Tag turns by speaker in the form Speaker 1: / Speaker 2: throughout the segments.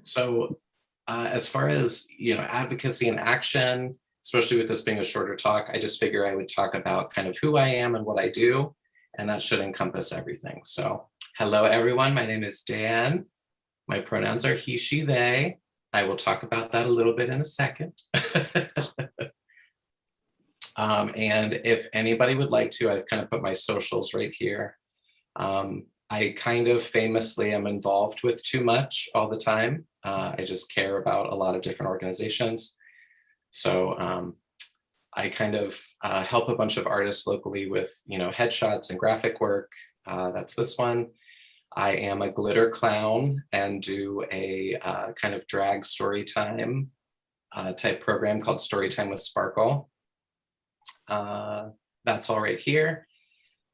Speaker 1: So as far as, advocacy and action, especially with this being a shorter talk, I just figure I would talk about kind of who I am and what I do, and that should encompass everything. So hello, everyone. My name is Dan. My pronouns are he, she, they. I will talk about that a little bit in a second. And if anybody would like to, I've kind of put my socials right here. I kind of famously am involved with too much all the time. I just care about a lot of different organizations. So I kind of help a bunch of artists locally with, headshots and graphic work. That's this one. I am a glitter clown and do a kind of drag story time type program called Storytime with Sparkle. That's all right here.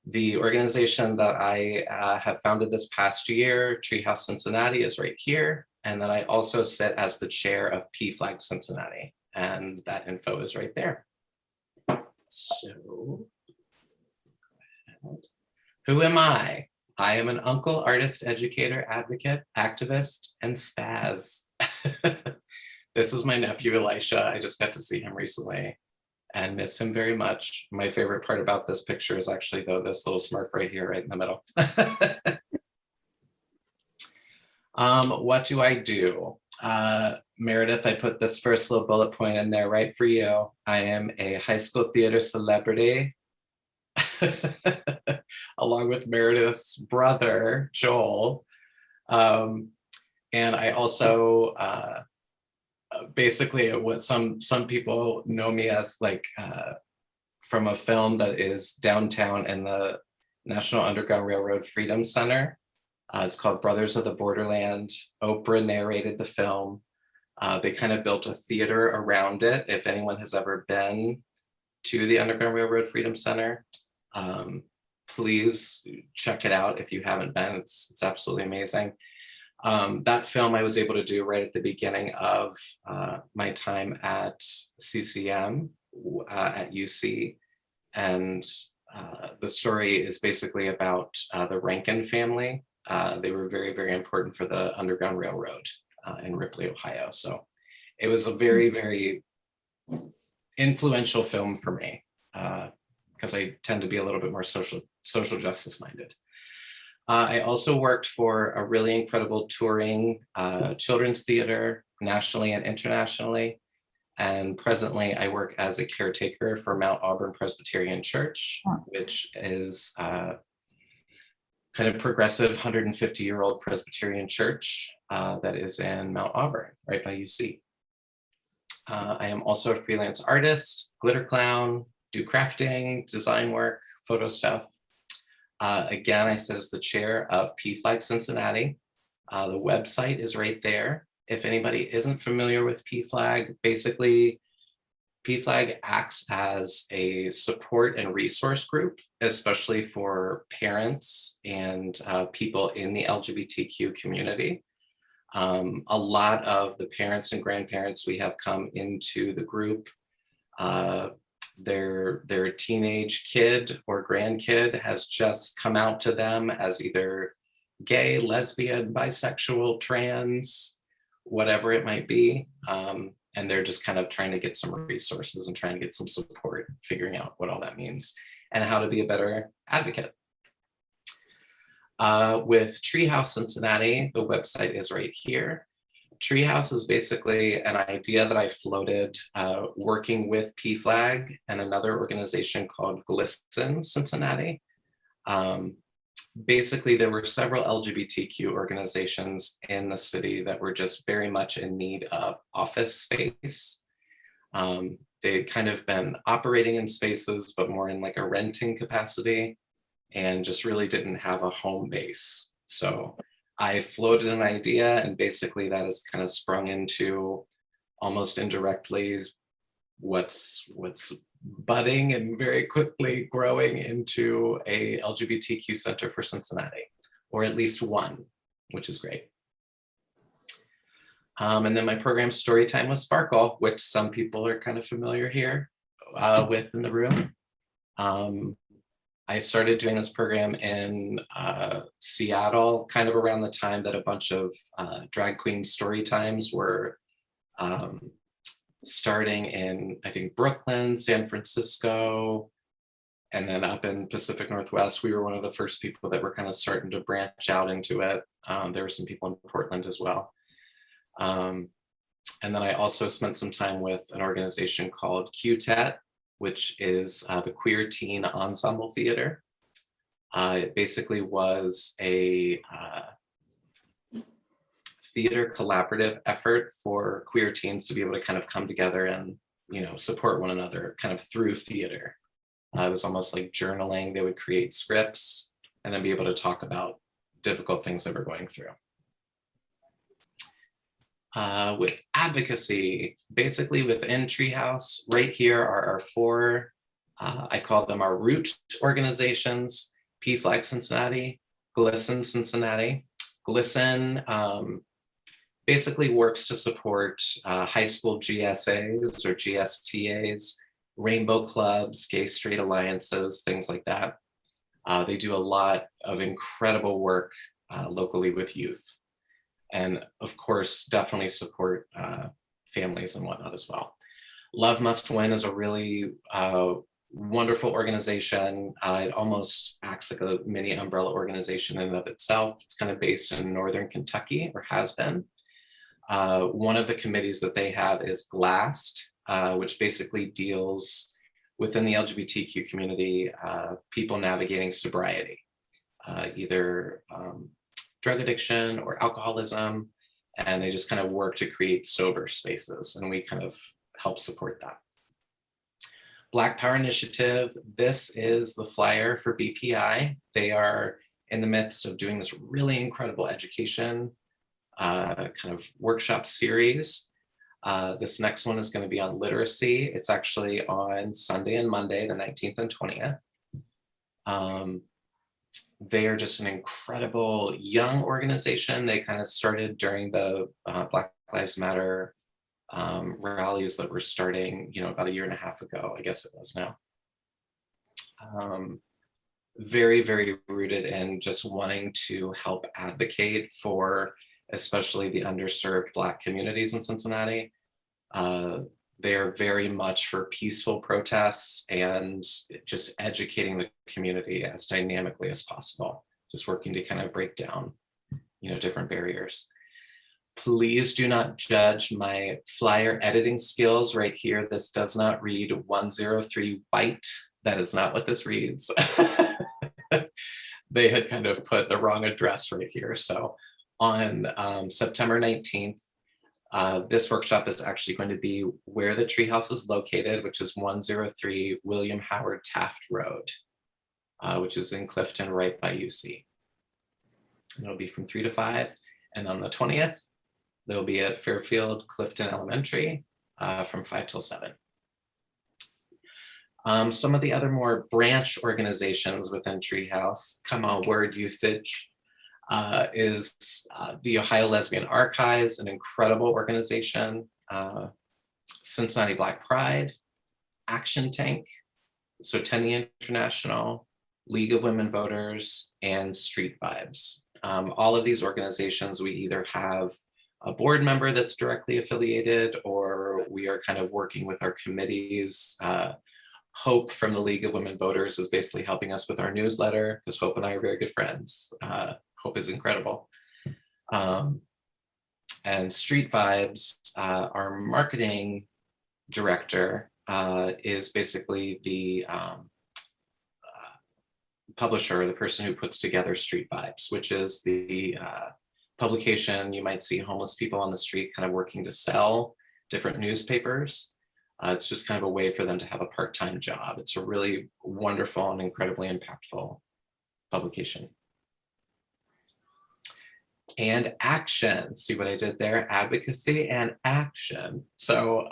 Speaker 1: The organization that I have founded this past year, Treehouse Cincinnati, is right here. And then I also sit as the chair of PFLAG Cincinnati, and that info is right there. So, who am I? I am an uncle, artist, educator, advocate, activist, and spaz. This is my nephew, Elisha. I just got to see him recently and miss him very much. My favorite part about this picture is actually, though, this little Smurf right here, right in the middle. What do I do? Meredith, I put this first little bullet point in there right for you. I am a high school theater celebrity, along with Meredith's brother, Joel. And I also, basically what some people know me as, like, from a film that is downtown in the National Underground Railroad Freedom Center. It's called Brothers of the Borderland. Oprah narrated the film. They kind of built a theater around it. If anyone has ever been to the Underground Railroad Freedom Center, please check it out if you haven't been. It's absolutely amazing. That film I was able to do right at the beginning of my time at CCM at UC. And the story is basically about the Rankin family. They were very, very important for the Underground Railroad in Ripley, Ohio. So it was a very, very influential film for me because I tend to be a little bit more social justice minded. I also worked for a really incredible touring children's theater nationally and internationally. And presently I work as a caretaker for Mount Auburn Presbyterian Church, which is kind of progressive 150-year-old Presbyterian church that is in Mount Auburn, right by UC. I am also a freelance artist, glitter clown, do crafting, design work, photo stuff. Again, I sit as the chair of PFLAG Cincinnati. The website is right there. If anybody isn't familiar with PFLAG, basically PFLAG acts as a support and resource group, especially for parents and people in the LGBTQ community. A lot of the parents and grandparents we have come into the group, their teenage kid or grandkid has just come out to them as either gay, lesbian, bisexual, trans, whatever it might be. And they're just kind of trying to get some resources and trying to get some support, figuring out what all that means and how to be a better advocate. With Treehouse Cincinnati, the website is right here. Treehouse is basically an idea that I floated working with PFLAG and another organization called Glisten Cincinnati. Basically, there were several LGBTQ organizations in the city that were just very much in need of office space. They'd kind of been operating in spaces, but more in like a renting capacity, and just really didn't have a home base. So I floated an idea, and basically that has kind of sprung into almost indirectly what's budding and very quickly growing into a LGBTQ center for Cincinnati, or at least one, which is great. And then my program Storytime with Sparkle, which some people are kind of familiar here with in the room. I started doing this program in Seattle, kind of around the time that a bunch of drag queen story times were um, starting in, I think, Brooklyn, San Francisco, and then up in Pacific Northwest. We were one of the first people that were kind of starting to branch out into it. There were some people in Portland as well. And then I also spent some time with an organization called QTET, which is the Queer Teen Ensemble Theater. It basically was a theater collaborative effort for queer teens to be able to kind of come together and, you know, support one another kind of through theater. It was almost like journaling. They would create scripts and then be able to talk about difficult things that we're going through. With advocacy, basically within Treehouse, right here are our four, I call them our root organizations: PFLAG Cincinnati, GLSEN Cincinnati. GLSEN basically works to support high school GSAs or GSTAs, rainbow clubs, gay straight alliances, things like that. They do a lot of incredible work locally with youth. And of course, definitely support families and whatnot as well. Love Must Win is a really wonderful organization. It almost acts like a mini umbrella organization in and of itself. It's kind of based in Northern Kentucky, or has been. One of the committees that they have is GLAST, which basically deals within the LGBTQ community, people navigating sobriety, either drug addiction or alcoholism, and they just kind of work to create sober spaces, and we kind of help support that. Black Power Initiative, this is the flyer for BPI. They are in the midst of doing this really incredible education kind of workshop series. This next one is going to be on literacy. It's actually on Sunday and Monday, the 19th and 20th. They are just an incredible young organization. They kind of started during the Black Lives Matter rallies that were starting, you know, about 1.5 years ago, I guess it was now. Very, very rooted in just wanting to help advocate for especially the underserved Black communities in Cincinnati. They are very much for peaceful protests and just educating the community as dynamically as possible, just working to kind of break down, you know, different barriers. Please do not judge my flyer editing skills right here. This does not read 103 white. That is not what this reads. They had kind of put the wrong address right here. So on September 19th, this workshop is actually going to be where the Treehouse is located, which is 103 William Howard Taft Road, which is in Clifton, right by UC. And it'll be from 3 to 5. And on the 20th, they'll be at Fairfield Clifton Elementary from 5 till 7. Some of the other more branch organizations within Treehouse, common word usage, is the Ohio Lesbian Archives, an incredible organization, Cincinnati Black Pride, Action Tank, Sotenni International, League of Women Voters, and Street Vibes. All of these organizations, we either have a board member that's directly affiliated, or we are kind of working with our committees. Hope from the League of Women Voters is basically helping us with our newsletter, because Hope and I are very good friends. Hope is incredible. And Street Vibes, our marketing director, is basically the publisher, the person who puts together Street Vibes, which is the publication you might see homeless people on the street kind of working to sell different newspapers. It's just kind of a way for them to have a part-time job. It's a really wonderful and incredibly impactful publication. And action, see what I did there? Advocacy and action. So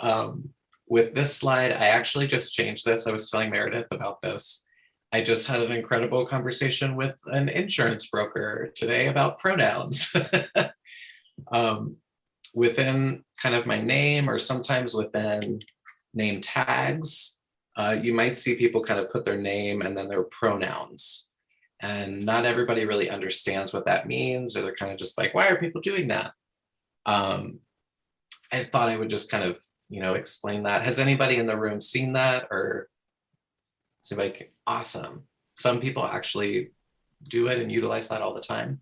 Speaker 1: with this slide, I actually just changed this. I was telling Meredith about this. I just had an incredible conversation with an insurance broker today about pronouns. Within kind of my name, or sometimes within name tags, You might see people kind of put their name and then their pronouns. And not everybody really understands what that means, or they're kind of just like, why are people doing that? I thought I would just kind of, explain that. Has anybody in the room seen that? Or so like, awesome. Some people actually do it and utilize that all the time.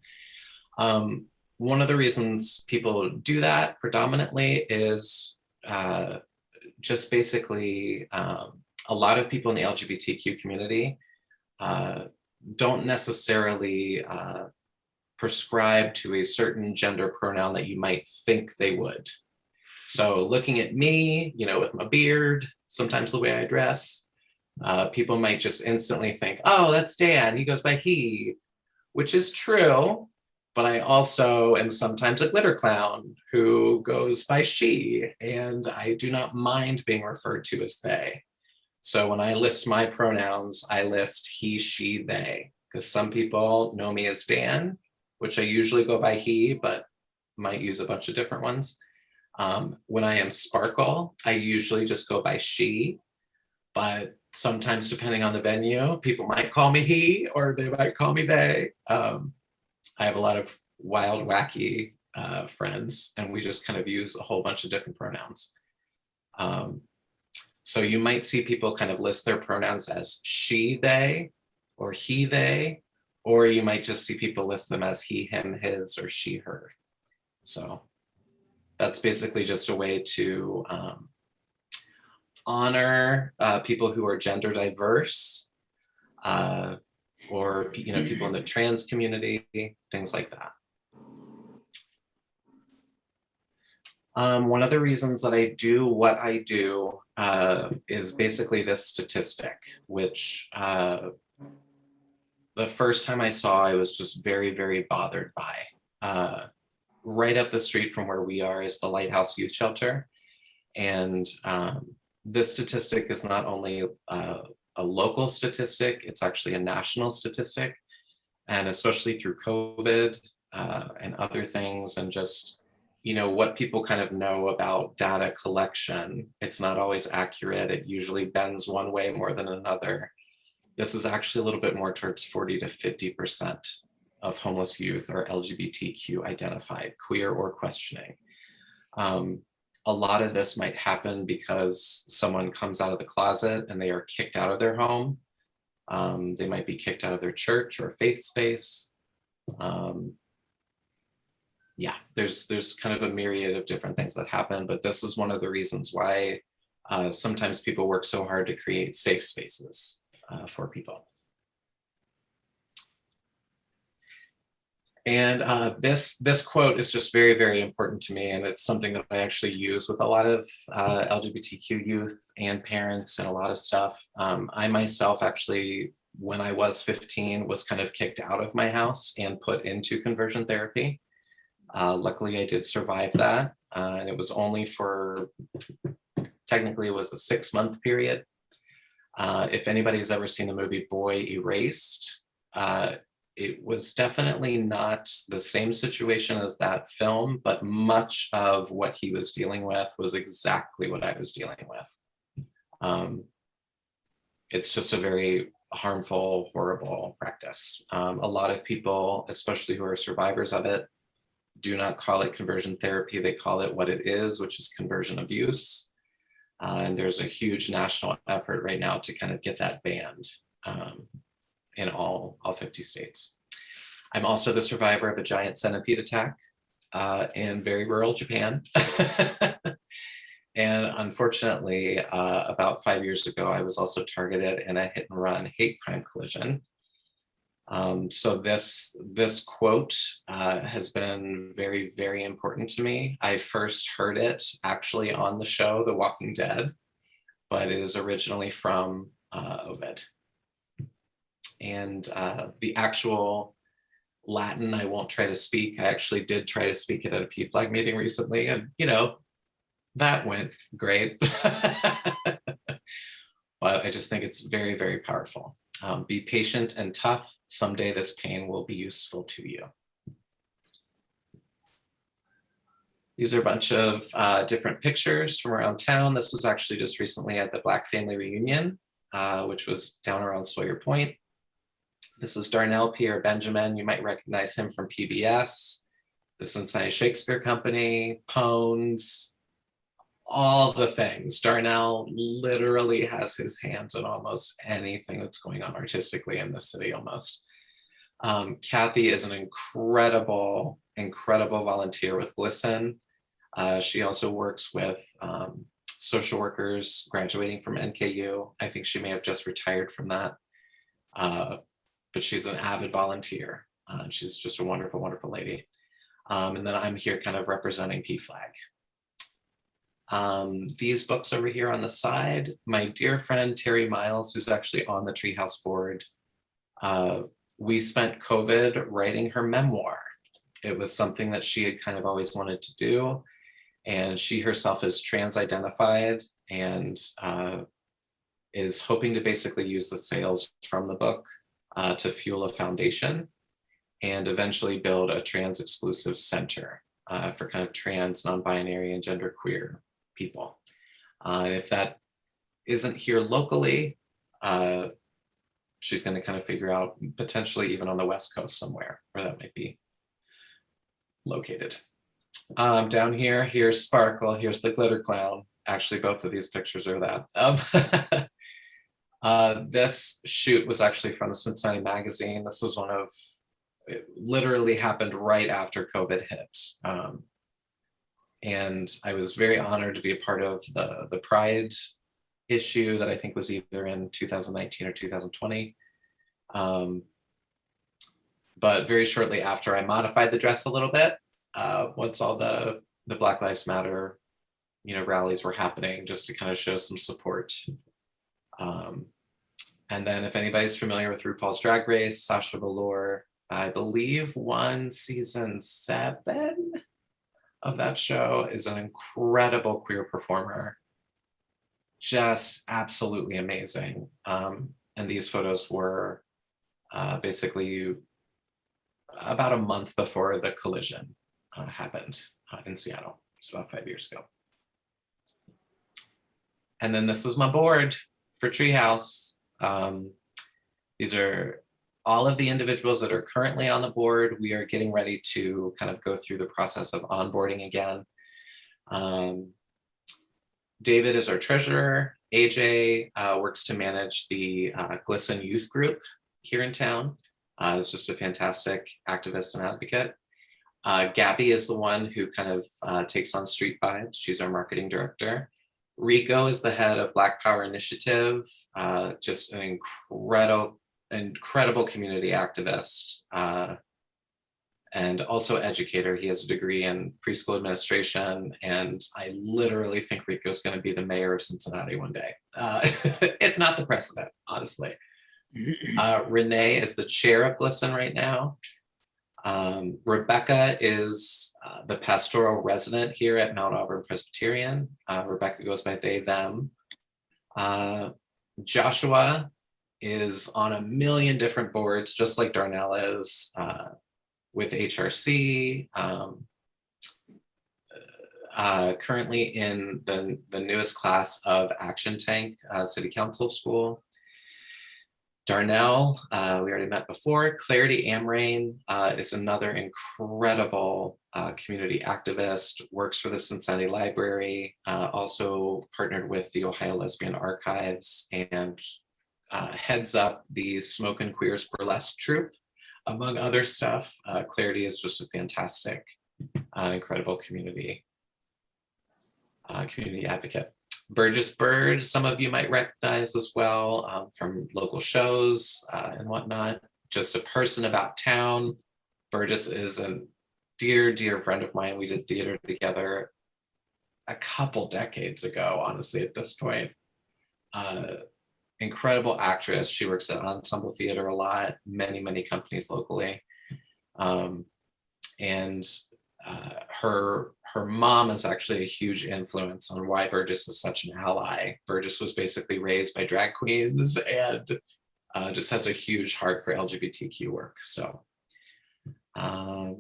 Speaker 1: One of the reasons people do that predominantly is just basically a lot of people in the LGBTQ community don't necessarily prescribe to a certain gender pronoun that you might think they would. So looking at me, with my beard, sometimes the way I dress, people might just instantly think, oh, that's Dan, he goes by he, which is true. But I also am sometimes a glitter clown who goes by she, and I do not mind being referred to as they. So when I list my pronouns, I list he, she, they, because some people know me as Dan, which I usually go by he, but might use a bunch of different ones. When I am Sparkle, I usually just go by she, but sometimes depending on the venue, people might call me he, or they might call me they. I have a lot of wild, wacky friends, and we just kind of use a whole bunch of different pronouns. So you might see people kind of list their pronouns as she, they, or he, they, or you might just see people list them as he, him, his, or she, her. So that's basically just a way to honor people who are gender diverse, or people in the trans community, things like that. One of the reasons that I do what I do is basically this statistic, which the first time I saw, I was just very, very bothered by. Right up the street from where we are is the Lighthouse Youth Shelter. And this statistic is not only a local statistic, it's actually a national statistic. And especially through COVID and other things, and just, what people kind of know about data collection, it's not always accurate. It usually bends one way more than another. This is actually a little bit more towards 40 to 50% of homeless youth are LGBTQ identified, queer or questioning. A lot of this might happen because someone comes out of the closet and they are kicked out of their home. They might be kicked out of their church or faith space. Yeah, there's kind of a myriad of different things that happen, but this is one of the reasons why sometimes people work so hard to create safe spaces for people. And this quote is just very, very important to me, and it's something that I actually use with a lot of LGBTQ youth and parents and a lot of stuff. I myself actually, when I was 15, was kind of kicked out of my house and put into conversion therapy. Luckily, I did survive that, and it was only for, technically it was a 6-month period. If anybody's ever seen the movie Boy Erased, it was definitely not the same situation as that film, but much of what he was dealing with was exactly what I was dealing with. It's just a very harmful, horrible practice. A lot of people, especially who are survivors of it, do not call it conversion therapy. They call it what it is, which is conversion abuse. And there's a huge national effort right now to kind of get that banned in all 50 states. I'm also the survivor of a giant centipede attack in very rural Japan. And unfortunately, about 5 years ago, I was also targeted in a hit and run hate crime collision. So this quote has been very, very important to me. I first heard it actually on the show, The Walking Dead, but it is originally from Ovid. And the actual Latin, I won't try to speak. I actually did try to speak it at a PFLAG meeting recently, and that went great. But I just think it's very, very powerful. Be patient and tough. Someday this pain will be useful to you. These are a bunch of different pictures from around town. This was actually just recently at the Black Family Reunion. which was down around Sawyer Point. This is Darnell Pierre Benjamin. You might recognize him from PBS, the Cincinnati Shakespeare Company, Pones, all the things. Darnell literally has his hands in almost anything that's going on artistically in this city almost. Kathy is an incredible volunteer with GLSEN. She also works with social workers graduating from NKU. I think she may have just retired from that, but she's an avid volunteer. She's just a wonderful, wonderful lady. And then I'm here kind of representing PFLAG. These books over here on the side, my dear friend Terry Miles, who's actually on the Treehouse board, we spent COVID writing her memoir. It was something that she had kind of always wanted to do. And she herself is trans identified and is hoping to basically use the sales from the book to fuel a foundation and eventually build a trans exclusive center for kind of trans, non-binary, and genderqueer people. If that isn't here locally, she's going to kind of figure out potentially even on the West Coast somewhere where that might be located. Down here, here's Sparkle, here's the glitter clown. Actually, both of these pictures are that. This shoot was actually from the Cincinnati Magazine. This was it literally happened right after COVID hit. And I was very honored to be a part of the Pride issue that I think was either in 2019 or 2020. But very shortly after, I modified the dress a little bit. Once all the Black Lives Matter, rallies were happening, just to kind of show some support. And then if anybody's familiar with RuPaul's Drag Race, Sasha Velour, I believe won season 7 of that show, is an incredible queer performer. Just absolutely amazing. And these photos were basically about a month before the collision happened in Seattle. It's about 5 years ago. And then this is my board for Treehouse. These are all of the individuals that are currently on the board. We are getting ready to kind of go through the process of onboarding again. David is our treasurer. AJ works to manage the GLSEN youth group here in town. Is just a fantastic activist and advocate. Gabby is the one who kind of takes on Street Vibes. She's our marketing director. Rico is the head of Black Power Initiative, just an incredible community activist, and also educator. He has a degree in preschool administration, and I literally think Rico's going to be the mayor of Cincinnati one day, if not the president, honestly. Renee is the chair of GLSEN right now. Rebecca is the pastoral resident here at Mount Auburn Presbyterian. Rebecca goes by they, them. Joshua is on a million different boards, just like Darnell is, with HRC. Currently in the newest class of Action Tank City Council School. Darnell, we already met before. Clarity Amrain is another incredible community activist, works for the Cincinnati Library, also partnered with the Ohio Lesbian Archives, and heads up the Smoke and Queers burlesque troupe, among other stuff. Clarity is just a fantastic, incredible community advocate. Burgess Bird, some of you might recognize as well from local shows and whatnot. Just a person about town. Burgess is a dear, dear friend of mine. We did theater together a couple decades ago, honestly, at this point. Incredible actress. She works at Ensemble Theater a lot, many, many companies locally. And her mom is actually a huge influence on why Burgess is such an ally. Burgess was basically raised by drag queens and just has a huge heart for LGBTQ work. So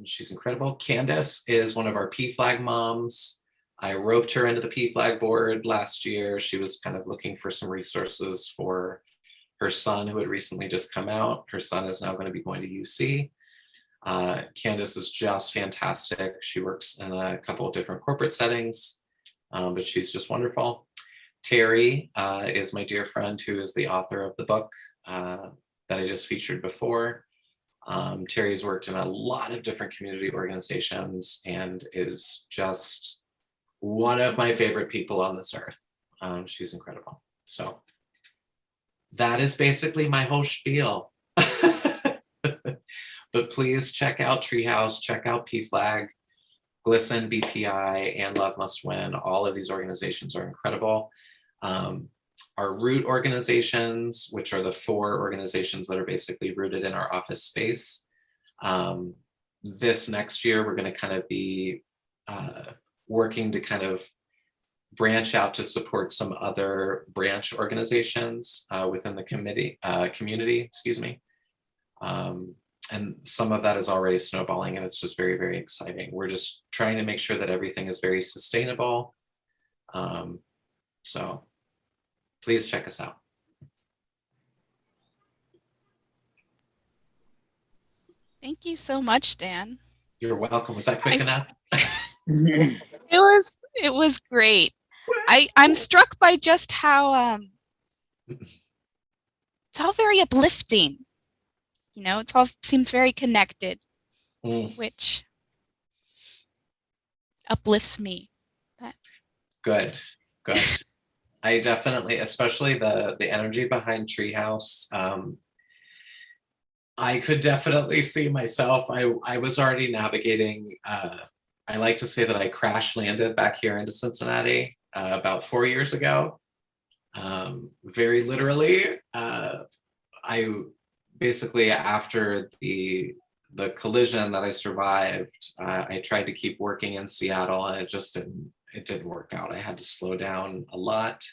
Speaker 1: she's incredible. Candace is one of our PFLAG moms. I roped her into the PFLAG board last year. She was kind of looking for some resources for her son who had recently just come out. Her son is now going to be going to UC. Candace is just fantastic. She works in a couple of different corporate settings, but she's just wonderful. Terry is my dear friend who is the author of the book that I just featured before. Terry's worked in a lot of different community organizations and is just one of my favorite people on this earth. She's incredible. So that is basically my whole spiel. But please check out Treehouse, check out PFLAG, GLSEN, BPI, and Love Must Win. All of these organizations are incredible. Our root organizations, which are the 4 organizations that are basically rooted in our office space. This next year, we're going to kind of be working to kind of branch out to support some other branch organizations within the community, excuse me. And some of that is already snowballing, and it's just very, very exciting. We're just trying to make sure that everything is very sustainable. So please check us out.
Speaker 2: Thank you so much, Dan.
Speaker 1: You're welcome. Was that quick enough?
Speaker 2: It was great. I'm struck by just how it's all very uplifting. You know, it's all seems very connected, which uplifts me.
Speaker 1: Good. I definitely, especially the energy behind Treehouse. I could definitely see myself. I was already navigating. I like to say that I crash landed back here into Cincinnati about 4 years ago. Very literally, I basically, after the collision that I survived, I tried to keep working in Seattle, and it didn't work out. I had to slow down a lot.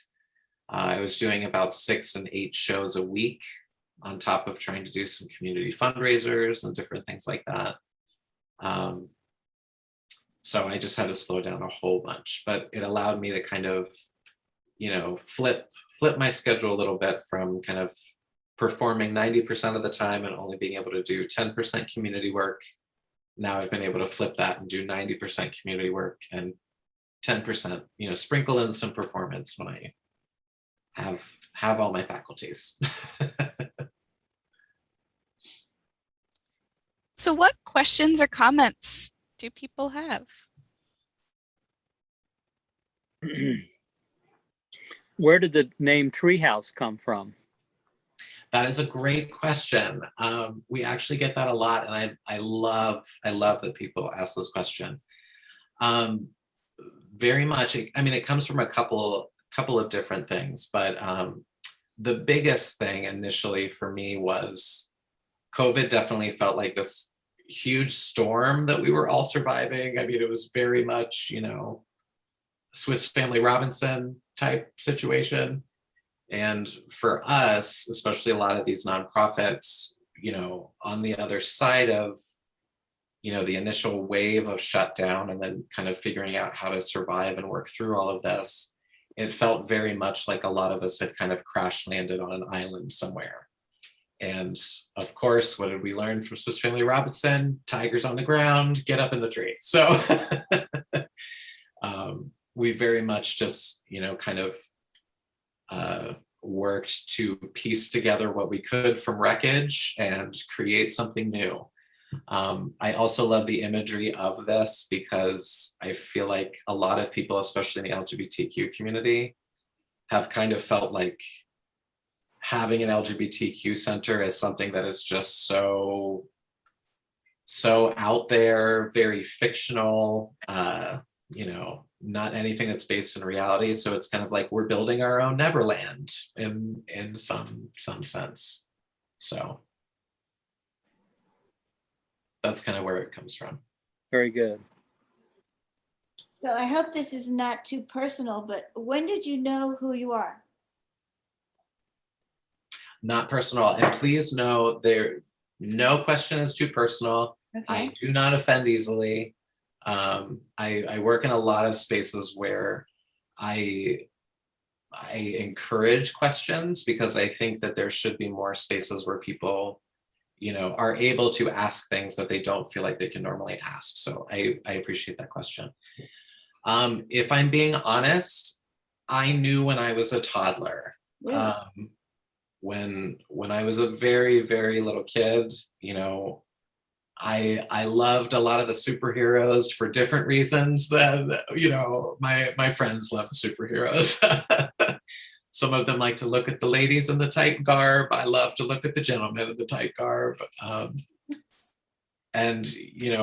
Speaker 1: I was doing about 6 and 8 shows a week on top of trying to do some community fundraisers and different things like that. So I just had to slow down a whole bunch, but it allowed me to kind of, you know, flip my schedule a little bit from kind of performing 90% of the time and only being able to do 10% community work. Now I've been able to flip that and do 90% community work and 10%, you know, sprinkle in some performance when I have all my faculties.
Speaker 2: So what questions or comments do people have?
Speaker 3: Where did the name Treehouse come from?
Speaker 1: That is a great question. We actually get that a lot, and I love that people ask this question. Very much. I mean, it comes from a couple of different things, but the biggest thing initially for me was COVID definitely felt like this huge storm that we were all surviving. I mean, it was very much, you know, Swiss Family Robinson type situation. And for us, especially a lot of these nonprofits, you know, on the other side of, you know, the initial wave of shutdown and then kind of figuring out how to survive and work through all of this, it felt very much like a lot of us had kind of crash landed on an island somewhere. And of course, what did we learn from Swiss Family Robinson? Tigers on the ground, get up in the tree. So we very much just, you know, kind of worked to piece together what we could from wreckage and create something new. I also love the imagery of this because I feel like a lot of people, especially in the LGBTQ community, have kind of felt like having an LGBTQ center is something that is just so out there, very fictional, you know, not anything that's based in reality. So it's kind of like we're building our own Neverland in some sense. So that's kind of where it comes from.
Speaker 3: Very good.
Speaker 4: So I hope this is not too personal, but when did you know who you are?
Speaker 1: Not personal. And please know no question is too personal.
Speaker 4: Okay.
Speaker 1: I do not offend easily. I work in a lot of spaces where I encourage questions, because I think that there should be more spaces where people, are able to ask things that they don't feel like they can normally ask. So I appreciate that question. If I'm being honest, I knew when I was a toddler.
Speaker 4: Really?
Speaker 1: When I was a very, very little kid, I loved a lot of the superheroes for different reasons than, my friends love the superheroes. Some of them like to look at the ladies in the tight garb. I love to look at the gentlemen in the tight garb. And,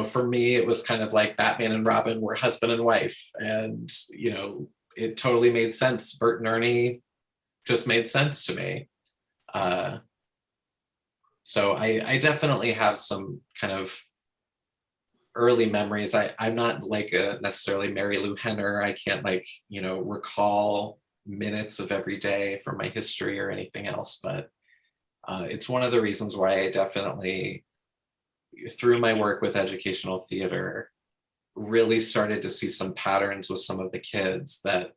Speaker 1: for me, it was kind of like Batman and Robin were husband and wife. And, it totally made sense. Bert and Ernie just made sense to me. So I definitely have some kind of early memories. I'm not like a necessarily Mary Lou Henner. I can't recall minutes of every day from my history or anything else, but it's one of the reasons why I definitely, through my work with educational theater, really started to see some patterns with some of the kids that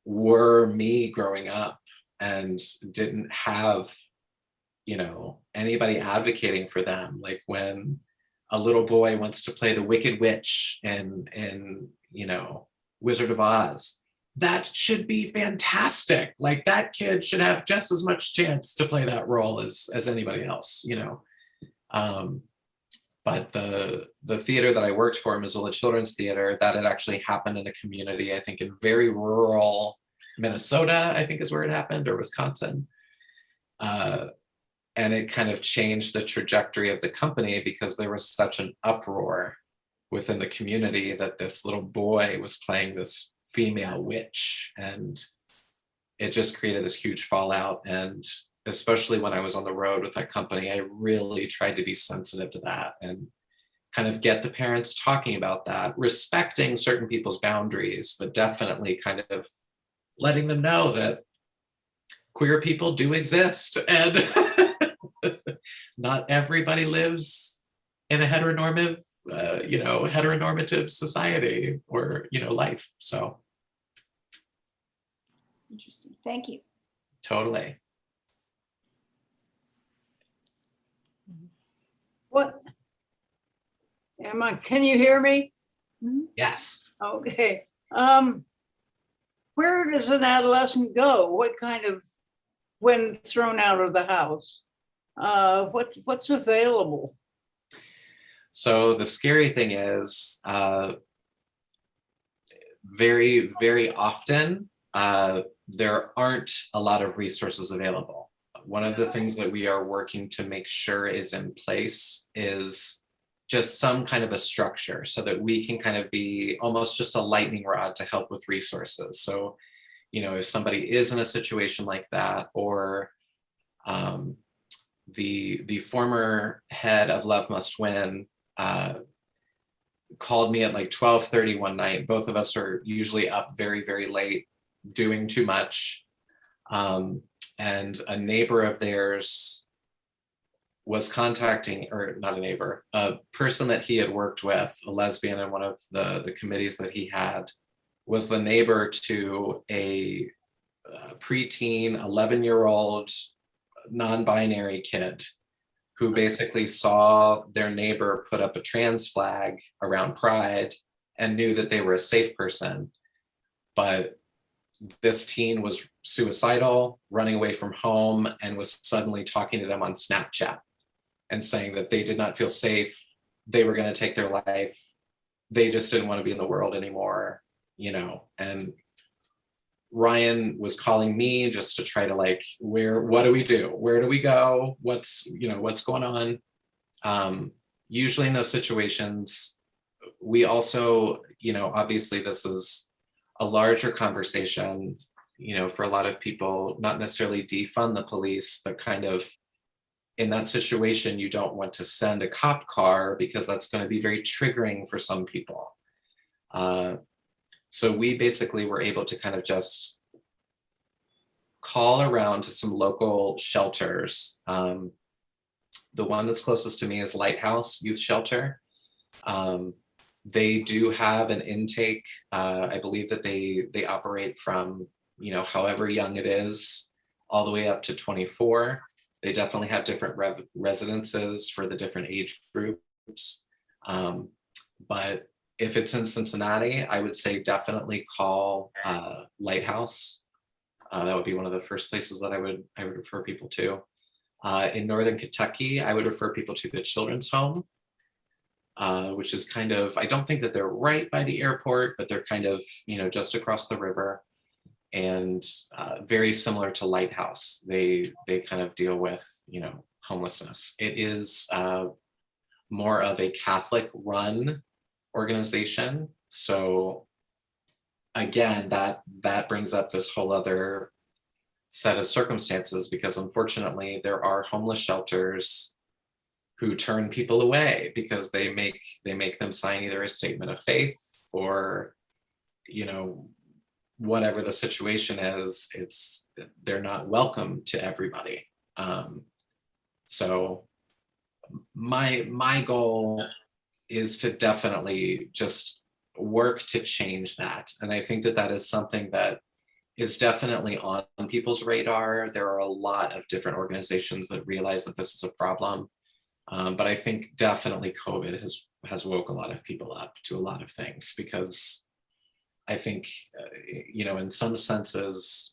Speaker 1: were me growing up and didn't have, anybody advocating for them. Like when a little boy wants to play the Wicked Witch in Wizard of Oz, that should be fantastic. Like that kid should have just as much chance to play that role as anybody else, But the theater that I worked for, Missoula Children's Theater, that had actually happened in a community, I think in very rural Minnesota, I think is where it happened, or Wisconsin. And it kind of changed the trajectory of the company because there was such an uproar within the community that this little boy was playing this female witch, and it just created this huge fallout. And especially when I was on the road with that company, I really tried to be sensitive to that and kind of get the parents talking about that, respecting certain people's boundaries, but definitely kind of letting them know that queer people do exist and not everybody lives in a heteronormative society or, life. So.
Speaker 4: Interesting. Thank you.
Speaker 1: Totally.
Speaker 5: What? Can you hear me?
Speaker 1: Yes.
Speaker 5: Okay. Where does an adolescent go? What kind of, when thrown out of the house? What's available?
Speaker 1: So the scary thing is, very, very often, there aren't a lot of resources available. One of the things that we are working to make sure is in place is just some kind of a structure so that we can kind of be almost just a lightning rod to help with resources. So, if somebody is in a situation like that, or the former head of Love Must Win called me at like 12:30 one night. Both of us are usually up very, very late, doing too much. And a neighbor of theirs was contacting, or not a neighbor, a person that he had worked with, a lesbian in one of the committees that he had, was the neighbor to a preteen, 11-year-old non-binary kid who basically saw their neighbor put up a trans flag around Pride and knew that they were a safe person. But this teen was suicidal, running away from home, and was suddenly talking to them on Snapchat and saying that they did not feel safe. They were going to take their life. They just didn't want to be in the world anymore, and Ryan was calling me just to try to what do we do? Where do we go? What's going on? Usually in those situations, we also, obviously this is a larger conversation, for a lot of people, not necessarily defund the police, but kind of in that situation, you don't want to send a cop car because that's going to be very triggering for some people. So we basically were able to kind of just call around to some local shelters. The one that's closest to me is Lighthouse Youth Shelter. They do have an intake. I believe that they operate from, however young it is, all the way up to 24. They definitely have different residences for the different age groups. But if it's in Cincinnati, I would say definitely call Lighthouse. That would be one of the first places that I would refer people to. In Northern Kentucky, I would refer people to the Children's Home, which is kind of, I don't think that they're right by the airport, but they're kind of, just across the river, and very similar to Lighthouse. They kind of deal with, homelessness. It is more of a Catholic run organization. So again, that brings up this whole other set of circumstances, because unfortunately there are homeless shelters who turn people away because they make them sign either a statement of faith or, whatever the situation is, they're not welcome to everybody. So my goal is to definitely just work to change that. And I think that is something that is definitely on people's radar. There are a lot of different organizations that realize that this is a problem. But I think definitely COVID has woke a lot of people up to a lot of things, because I think, in some senses,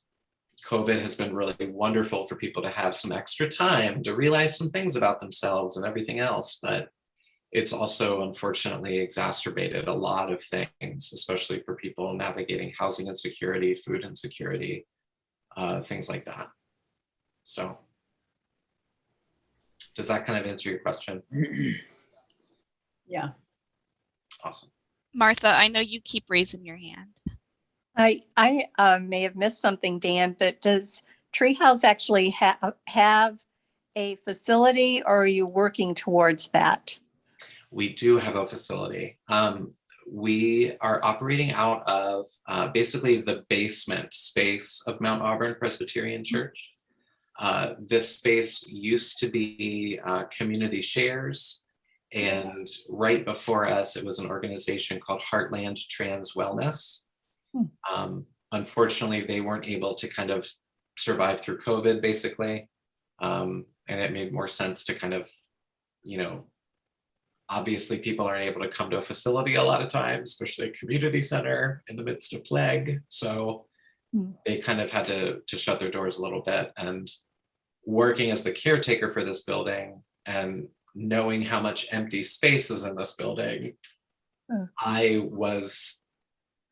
Speaker 1: COVID has been really wonderful for people to have some extra time to realize some things about themselves and everything else. But it's also unfortunately exacerbated a lot of things, especially for people navigating housing insecurity, food insecurity, things like that. So does that kind of answer your question?
Speaker 5: Yeah.
Speaker 1: Awesome.
Speaker 2: Martha, I know you keep raising your hand.
Speaker 6: I may have missed something, Dan, but does Treehouse actually have a facility, or are you working towards that?
Speaker 1: We do have a facility. We are operating out of basically the basement space of Mount Auburn Presbyterian Church. This space used to be community shares, and right before us, it was an organization called Heartland Trans Wellness. Unfortunately, they weren't able to kind of survive through COVID, basically. And it made more sense to kind of, obviously people aren't able to come to a facility a lot of times, especially a community center in the midst of plague. So they kind of had to shut their doors a little bit. And working as the caretaker for this building and knowing how much empty space is in this building, I was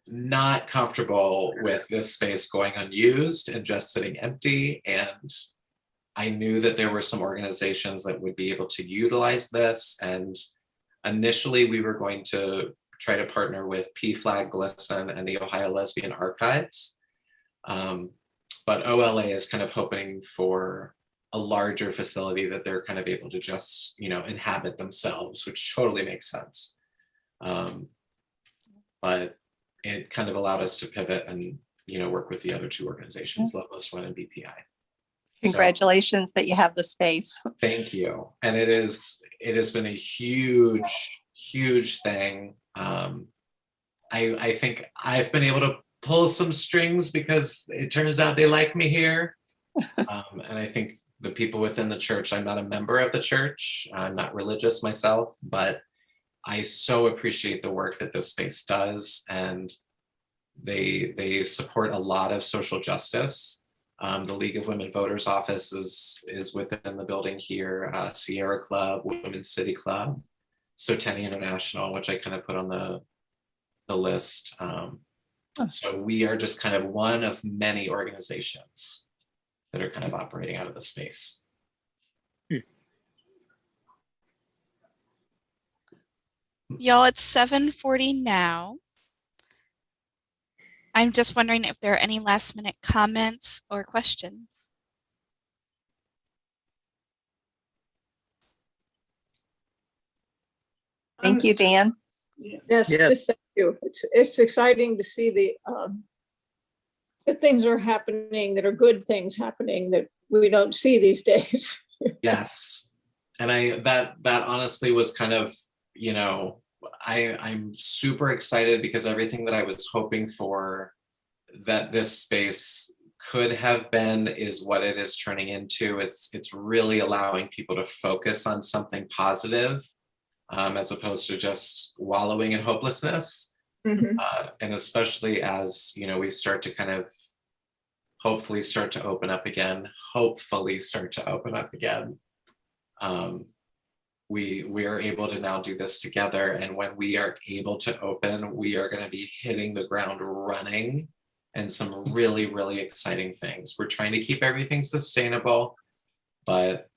Speaker 1: not comfortable with this space going unused and just sitting empty. And I knew that there were some organizations that would be able to utilize this. And initially we were going to try to partner with PFLAG GLSEN and the Ohio Lesbian Archives. But OLA is kind of hoping for a larger facility that they're kind of able to just, inhabit themselves, which totally makes sense. But it kind of allowed us to pivot and, work with the other two organizations, Love Must Win and BPI.
Speaker 6: Congratulations that you have the space.
Speaker 1: Thank you. And it has been a huge thing. I think I've been able to pull some strings because it turns out they like me here. And I think the people within the church, I'm not a member of the church, I'm not religious myself, but I so appreciate the work that this space does. And they support a lot of social justice. The League of Women Voters office is within the building here, Sierra Club, Women's City Club, Soteni International, which I kind of put on the list. So we are just kind of one of many organizations that are kind of operating out of the space.
Speaker 2: Y'all, it's 7:40 now. I'm just wondering if there are any last minute comments or questions.
Speaker 6: Thank you, Dan.
Speaker 5: Yes,
Speaker 3: Yes.
Speaker 5: just thank you. It's exciting to see the things are happening that are good things happening that we don't see these days.
Speaker 1: Yes. And that honestly was kind of, I'm super excited because everything that I was hoping for that this space could have been is what it is turning into. It's really allowing people to focus on something positive, as opposed to just wallowing in hopelessness.
Speaker 5: Mhm.
Speaker 1: And especially as, you know, we start to kind of hopefully start to open up again, we are able to now do this together. And when we are able to open, we are going to be hitting the ground running and some really, really exciting things. We're trying to keep everything sustainable, but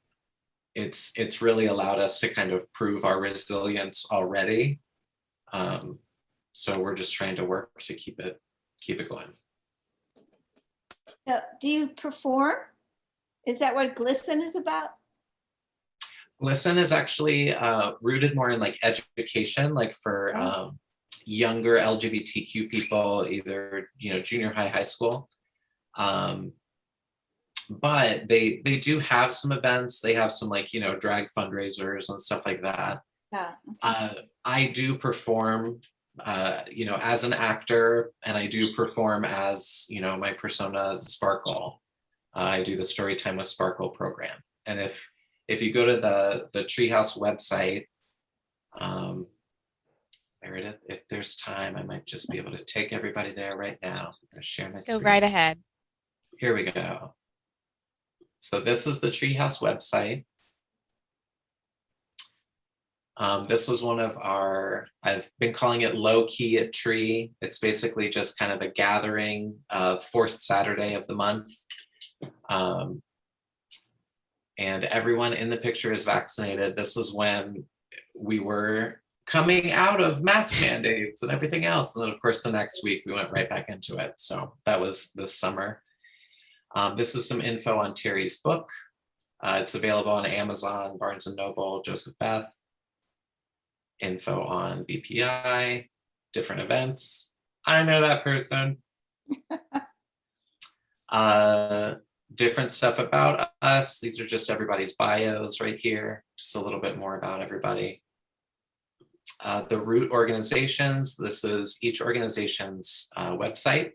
Speaker 1: it's really allowed us to kind of prove our resilience already. So we're just trying to work to keep it going.
Speaker 4: Now, do you perform? Is that what Glisten is about?
Speaker 1: Listen is actually rooted more in like education, like for younger LGBTQ people, either, you know, junior high, high school. But they do have some events. They have some, like, you know, drag fundraisers and stuff like that.
Speaker 4: Yeah.
Speaker 1: I do perform, you know, as an actor, and I do perform as, you know, my persona Sparkle. I do the Storytime with Sparkle program, and if you go to the Treehouse website, there it is. If there's time, I might just be able to take everybody there right now. I'm gonna share my
Speaker 2: Go
Speaker 1: screen.
Speaker 2: right ahead.
Speaker 1: Here we go. So this is the Treehouse website. This was one of our, I've been calling it low key at Tree. It's basically just kind of a gathering of fourth Saturday of the month. And everyone in the picture is vaccinated. This is when we were coming out of mask mandates and everything else. And then of course the next week we went right back into it. So that was this summer. This is some info on Terry's book. It's available on Amazon, Barnes & Noble, Joseph Beth. Info on BPI, different events. I know that person. Different stuff about us. These are just everybody's bios right here. Just a little bit more about everybody. The root organizations. This is each organization's website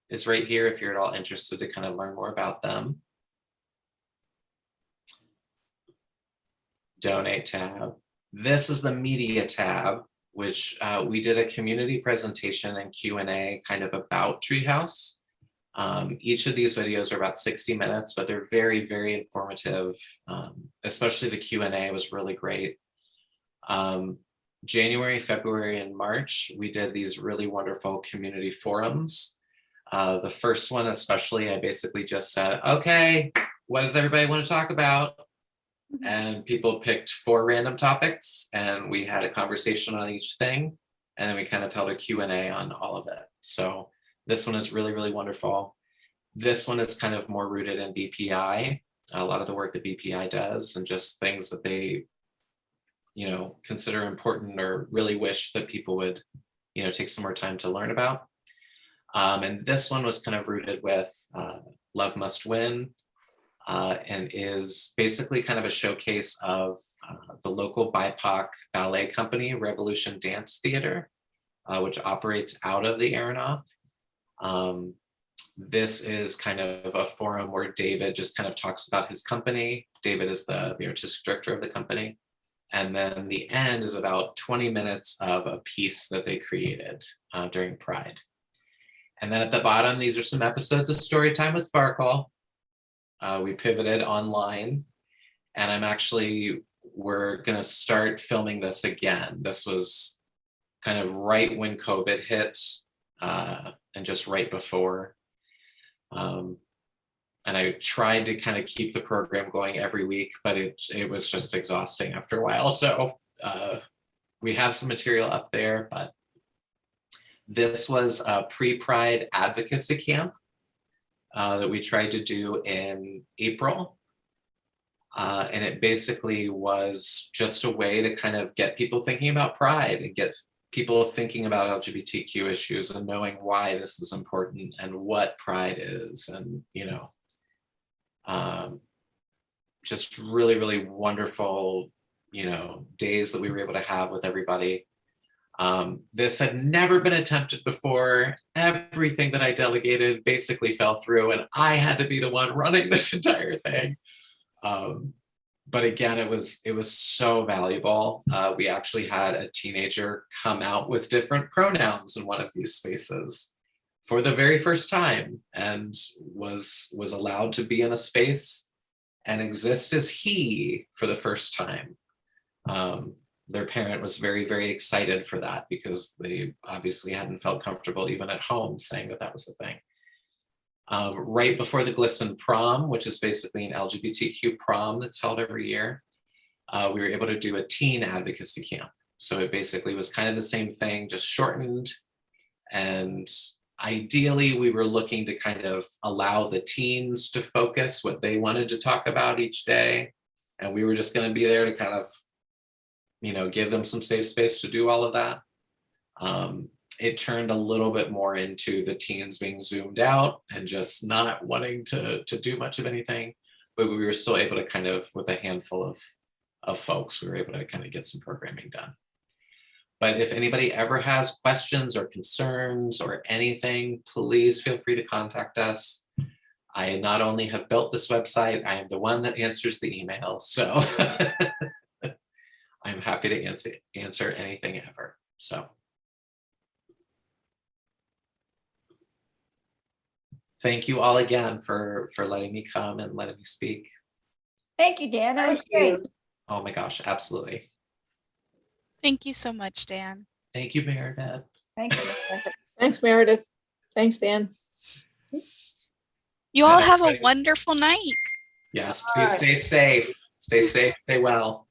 Speaker 1: is right here if you're at all interested to kind of learn more about them. Donate tab. This is the media tab, which we did a community presentation and Q&A kind of about Treehouse. Each of these videos are about 60 minutes, but they're very, very informative. Especially the Q&A was really great. January, February, and March, we did these really wonderful community forums. The first one especially, I basically just said, okay, what does everybody want to talk about? And people picked 4 random topics and we had a conversation on each thing. And then we kind of held a Q&A on all of it. So this one is really, really wonderful. This one is kind of more rooted in BPI, a lot of the work that BPI does and just things that they, you know, consider important or really wish that people would, you know, take some more time to learn about. And this one was kind of rooted with Love Must Win, and is basically kind of a showcase of the local BIPOC ballet company, Revolution Dance Theater, which operates out of the Aronoff. This is kind of a forum where David just kind of talks about his company. David is the artistic director of the company. And then the end is about 20 minutes of a piece that they created during Pride. And then at the bottom, these are some episodes of Storytime with Sparkle. We pivoted online, and we're gonna start filming this again. This was kind of right when COVID hit, and just right before. And I tried to kind of keep the program going every week, but it was just exhausting after a while. So we have some material up there, but this was a pre-Pride advocacy camp that we tried to do in April. And it basically was just a way to kind of get people thinking about Pride and get people thinking about LGBTQ issues and knowing why this is important and what Pride is, and, you know, just really, really wonderful, you know, days that we were able to have with everybody. This had never been attempted before. Everything that I delegated basically fell through, and I had to be the one running this entire thing. But again, it was so valuable. We actually had a teenager come out with different pronouns in one of these spaces for the very first time, and was allowed to be in a space and exist as he for the first time. Their parent was very, very excited for that, because they obviously hadn't felt comfortable even at home saying that that was a thing. Right before the GLSEN prom, which is basically an LGBTQ prom that's held every year, we were able to do a teen advocacy camp. So it basically was kind of the same thing, just shortened. And ideally, we were looking to kind of allow the teens to focus what they wanted to talk about each day. And we were just going to be there to kind of, give them some safe space to do all of that. It turned a little bit more into the teens being zoomed out and just not wanting to do much of anything, but we were still able to kind of, with a handful of folks, we were able to kind of get some programming done. But if anybody ever has questions or concerns or anything, please feel free to contact us. I not only have built this website, I am the one that answers the email. So I'm happy to answer anything ever. So. Thank you all again for letting me come and letting me speak.
Speaker 4: Thank you, Dan. That was
Speaker 5: Thank you.
Speaker 4: great.
Speaker 1: Oh my gosh, absolutely.
Speaker 2: Thank you so much, Dan.
Speaker 1: Thank you, Meredith.
Speaker 4: Thank you.
Speaker 5: Thanks, Meredith. Thanks, Dan.
Speaker 2: You all
Speaker 1: Yeah,
Speaker 2: have a
Speaker 1: everybody-
Speaker 2: wonderful night.
Speaker 1: Yes,
Speaker 5: All
Speaker 1: please
Speaker 5: right.
Speaker 1: stay safe. Stay safe, stay well.